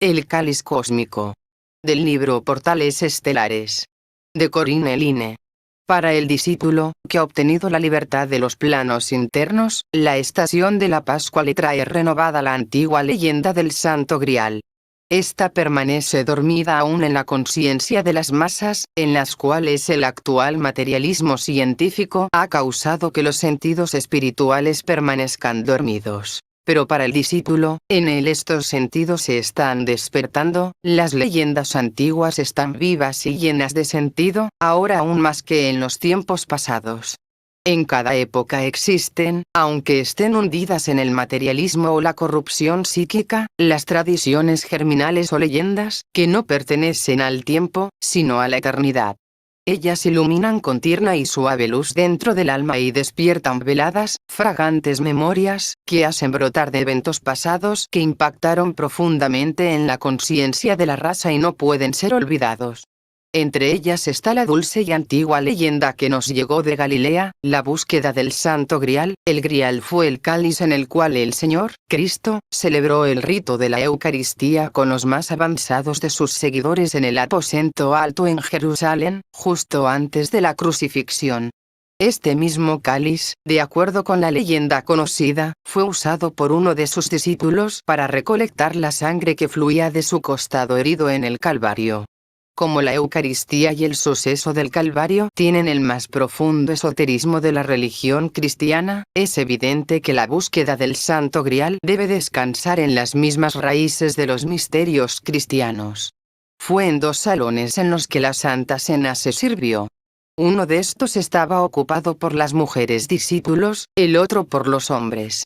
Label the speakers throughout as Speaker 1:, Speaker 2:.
Speaker 1: El cáliz cósmico. Del libro Portales Estelares. De Corinne Line. Para el discípulo, que ha obtenido la libertad de los planos internos, la estación de la Pascua le trae renovada la antigua leyenda del Santo Grial. Esta permanece dormida aún en la conciencia de las masas, en las cuales el actual materialismo científico ha causado que los sentidos espirituales permanezcan dormidos. Pero para el discípulo, en él estos sentidos se están despertando, las leyendas antiguas están vivas y llenas de sentido, ahora aún más que en los tiempos pasados. En cada época existen, aunque estén hundidas en el materialismo o la corrupción psíquica, las tradiciones germinales o leyendas, que no pertenecen al tiempo, sino a la eternidad. Ellas iluminan con tierna y suave luz dentro del alma y despiertan veladas, fragantes memorias, que hacen brotar de eventos pasados que impactaron profundamente en la conciencia de la raza y no pueden ser olvidados. Entre ellas está la dulce y antigua leyenda que nos llegó de Galilea, la búsqueda del Santo Grial. El Grial fue el cáliz en el cual el Señor, Cristo, celebró el rito de la Eucaristía con los más avanzados de sus seguidores en el aposento alto en Jerusalén, justo antes de la crucifixión. Este mismo cáliz, de acuerdo con la leyenda conocida, fue usado por uno de sus discípulos para recolectar la sangre que fluía de su costado herido en el Calvario. Como la Eucaristía y el suceso del Calvario tienen el más profundo esoterismo de la religión cristiana, es evidente que la búsqueda del Santo Grial debe descansar en las mismas raíces de los misterios cristianos. Fue en dos salones en los que la Santa Cena se sirvió. Uno de estos estaba ocupado por las mujeres discípulos, el otro por los hombres.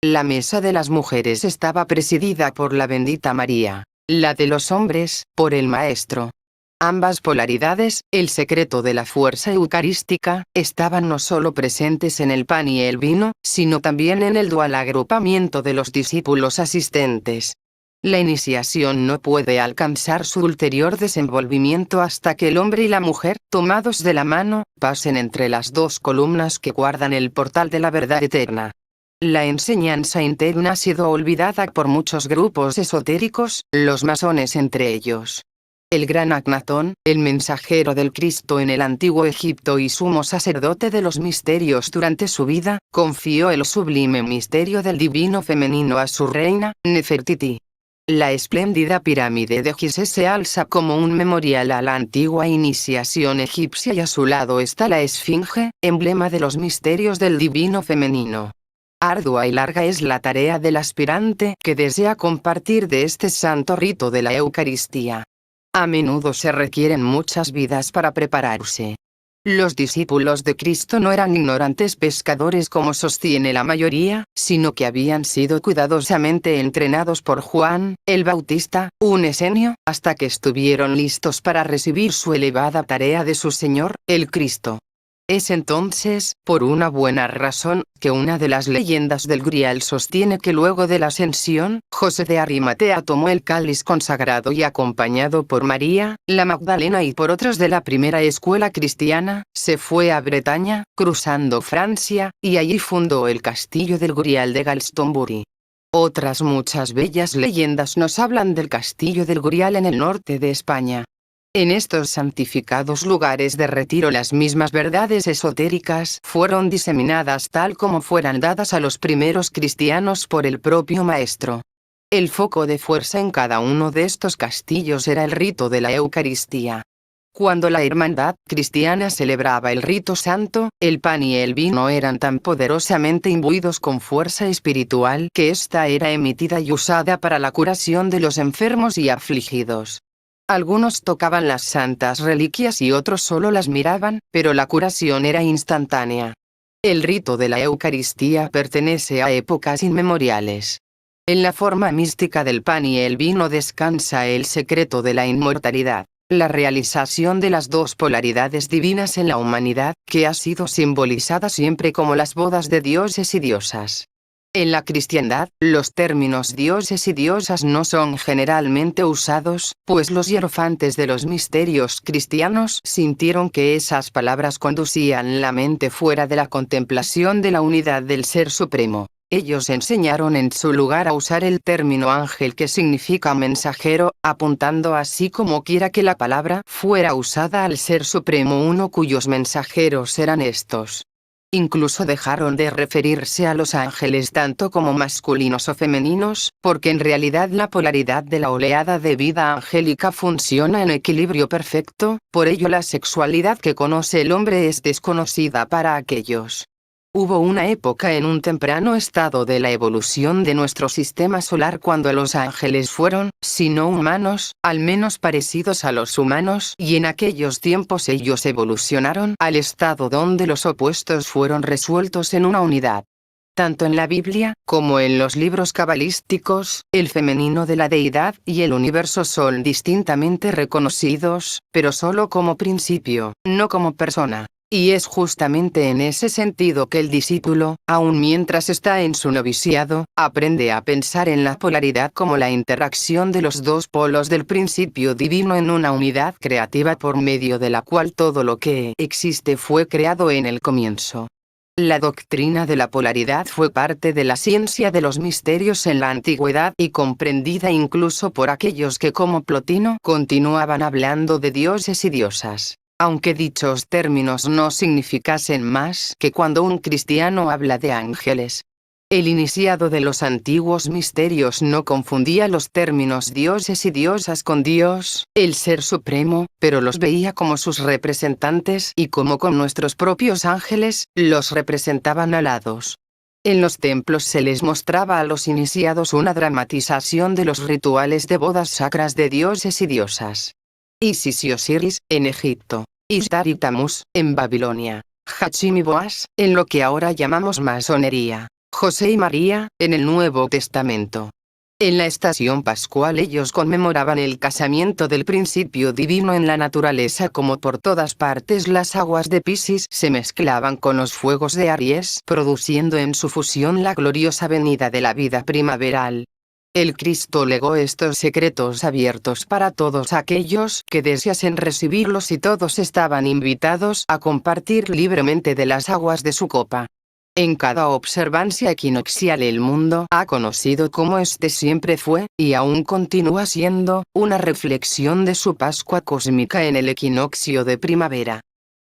Speaker 1: La mesa de las mujeres estaba presidida por la bendita María, la de los hombres, por el Maestro. Ambas polaridades, el secreto de la fuerza eucarística, estaban no solo presentes en el pan y el vino, sino también en el dual agrupamiento de los discípulos asistentes. La iniciación no puede alcanzar su ulterior desenvolvimiento hasta que el hombre y la mujer, tomados de la mano, pasen entre las dos columnas que guardan el portal de la verdad eterna. La enseñanza interna ha sido olvidada por muchos grupos esotéricos, los masones entre ellos. El gran Agnatón, el mensajero del Cristo en el antiguo Egipto y sumo sacerdote de los misterios durante su vida, confió el sublime misterio del divino femenino a su reina, Nefertiti. La espléndida pirámide de Gizeh se alza como un memorial a la antigua iniciación egipcia y a su lado está la Esfinge, emblema de los misterios del divino femenino. Ardua y larga es la tarea del aspirante que desea compartir de este santo rito de la Eucaristía. A menudo se requieren muchas vidas para prepararse. Los discípulos de Cristo no eran ignorantes pescadores como sostiene la mayoría, sino que habían sido cuidadosamente entrenados por Juan, el Bautista, un esenio, hasta que estuvieron listos para recibir su elevada tarea de su Señor, el Cristo. Es entonces, por una buena razón, que una de las leyendas del Grial sostiene que luego de la ascensión, José de Arimatea tomó el cáliz consagrado y acompañado por María, la Magdalena y por otros de la primera escuela cristiana, se fue a Bretaña, cruzando Francia, y allí fundó el castillo del Grial de Glastonbury. Otras muchas bellas leyendas nos hablan del castillo del Grial en el norte de España. En estos santificados lugares de retiro las mismas verdades esotéricas fueron diseminadas tal como fueran dadas a los primeros cristianos por el propio Maestro. El foco de fuerza en cada uno de estos castillos era el rito de la Eucaristía. Cuando la hermandad cristiana celebraba el rito santo, el pan y el vino eran tan poderosamente imbuidos con fuerza espiritual que ésta era emitida y usada para la curación de los enfermos y afligidos. Algunos tocaban las santas reliquias y otros solo las miraban, pero la curación era instantánea. El rito de la Eucaristía pertenece a épocas inmemoriales. En la forma mística del pan y el vino descansa el secreto de la inmortalidad, la realización de las dos polaridades divinas en la humanidad, que ha sido simbolizada siempre como las bodas de dioses y diosas. En la cristiandad, los términos dioses y diosas no son generalmente usados, pues los hierofantes de los misterios cristianos sintieron que esas palabras conducían la mente fuera de la contemplación de la unidad del Ser Supremo. Ellos enseñaron en su lugar a usar el término ángel, que significa mensajero, apuntando así como quiera que la palabra fuera usada al Ser Supremo Uno cuyos mensajeros eran estos. Incluso dejaron de referirse a los ángeles tanto como masculinos o femeninos, porque en realidad la polaridad de la oleada de vida angélica funciona en equilibrio perfecto, por ello la sexualidad que conoce el hombre es desconocida para aquellos. Hubo una época en un temprano estado de la evolución de nuestro sistema solar cuando los ángeles fueron, si no humanos, al menos parecidos a los humanos, y en aquellos tiempos ellos evolucionaron al estado donde los opuestos fueron resueltos en una unidad. Tanto en la Biblia, como en los libros cabalísticos, el femenino de la deidad y el universo son distintamente reconocidos, pero solo como principio, no como persona. Y es justamente en ese sentido que el discípulo, aun mientras está en su noviciado, aprende a pensar en la polaridad como la interacción de los dos polos del principio divino en una unidad creativa por medio de la cual todo lo que existe fue creado en el comienzo. La doctrina de la polaridad fue parte de la ciencia de los misterios en la antigüedad y comprendida incluso por aquellos que como Plotino continuaban hablando de dioses y diosas. Aunque dichos términos no significasen más que cuando un cristiano habla de ángeles. El iniciado de los antiguos misterios no confundía los términos dioses y diosas con Dios, el Ser Supremo, pero los veía como sus representantes y como con nuestros propios ángeles, los representaban alados. En los templos se les mostraba a los iniciados una dramatización de los rituales de bodas sacras de dioses y diosas. Isis y Osiris, en Egipto. Ishtar y Tamuz, en Babilonia. Hachim y Boaz, en lo que ahora llamamos masonería. José y María, en el Nuevo Testamento. En la estación pascual ellos conmemoraban el casamiento del principio divino en la naturaleza, como por todas partes las aguas de Piscis se mezclaban con los fuegos de Aries, produciendo en su fusión la gloriosa venida de la vida primaveral. El Cristo legó estos secretos abiertos para todos aquellos que deseasen recibirlos y todos estaban invitados a compartir libremente de las aguas de su copa. En cada observancia equinoccial el mundo ha conocido cómo este siempre fue, y aún continúa siendo, una reflexión de su Pascua cósmica en el equinoccio de primavera.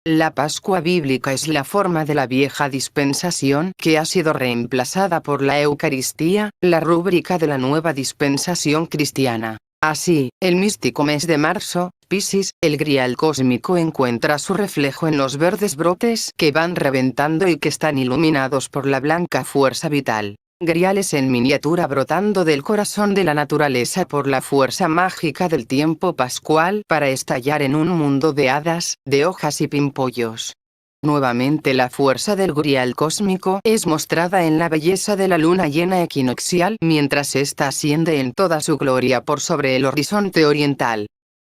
Speaker 1: La Pascua bíblica es la forma de la vieja dispensación que ha sido reemplazada por la Eucaristía, la rúbrica de la nueva dispensación cristiana. Así, el místico mes de marzo, Piscis, el grial cósmico encuentra su reflejo en los verdes brotes que van reventando y que están iluminados por la blanca fuerza vital. Griales en miniatura brotando del corazón de la naturaleza por la fuerza mágica del tiempo pascual para estallar en un mundo de hadas, de hojas y pimpollos. Nuevamente la fuerza del grial cósmico es mostrada en la belleza de la luna llena equinoccial mientras ésta asciende en toda su gloria por sobre el horizonte oriental.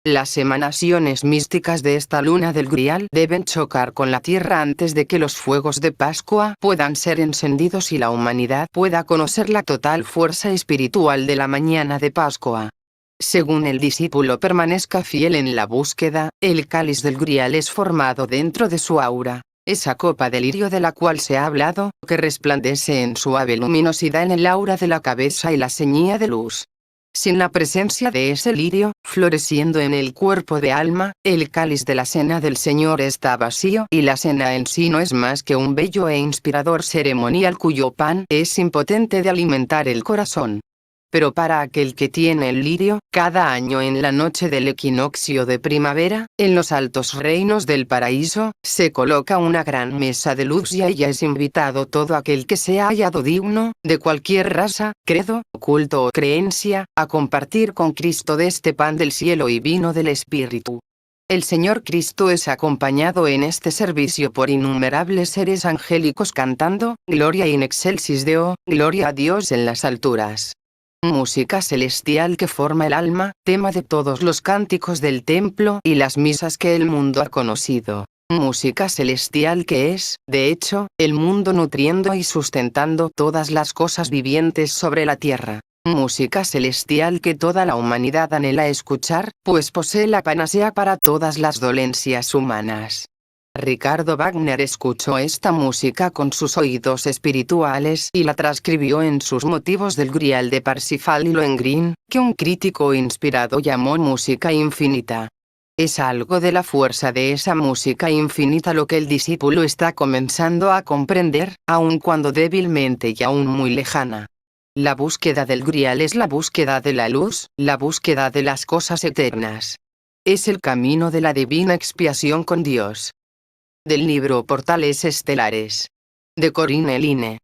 Speaker 1: Las emanaciones místicas de esta luna del grial deben chocar con la tierra antes de que los fuegos de Pascua puedan ser encendidos y la humanidad pueda conocer la total fuerza espiritual de la mañana de Pascua. Según el discípulo permanezca fiel en la búsqueda, el cáliz del grial es formado dentro de su aura. Esa copa de lirio de la cual se ha hablado, que resplandece en suave luminosidad en el aura de la cabeza y la ceñía de luz. Sin la presencia de ese lirio, floreciendo en el cuerpo de alma, el cáliz de la cena del Señor está vacío y la cena en sí no es más que un bello e inspirador ceremonial cuyo pan es impotente de alimentar el corazón. Pero para aquel que tiene el lirio, cada año en la noche del equinoccio de primavera, en los altos reinos del paraíso, se coloca una gran mesa de luz y a ella es invitado todo aquel que se ha hallado digno, de cualquier raza, credo, culto o creencia, a compartir con Cristo de este pan del cielo y vino del Espíritu. El Señor Cristo es acompañado en este servicio por innumerables seres angélicos cantando, Gloria in excelsis Deo, gloria a Dios en las alturas. Música celestial que forma el alma, tema de todos los cánticos del templo y las misas que el mundo ha conocido. Música celestial que es, de hecho, el mundo nutriendo y sustentando todas las cosas vivientes sobre la tierra. Música celestial que toda la humanidad anhela escuchar, pues posee la panacea para todas las dolencias humanas. Ricardo Wagner escuchó esta música con sus oídos espirituales y la transcribió en sus motivos del Grial de Parsifal y Lohengrin, que un crítico inspirado llamó música infinita. Es algo de la fuerza de esa música infinita lo que el discípulo está comenzando a comprender, aun cuando débilmente y aún muy lejana. La búsqueda del Grial es la búsqueda de la luz, la búsqueda de las cosas eternas. Es el camino de la divina expiación con Dios. Del libro Portales Estelares. De Corinne Line.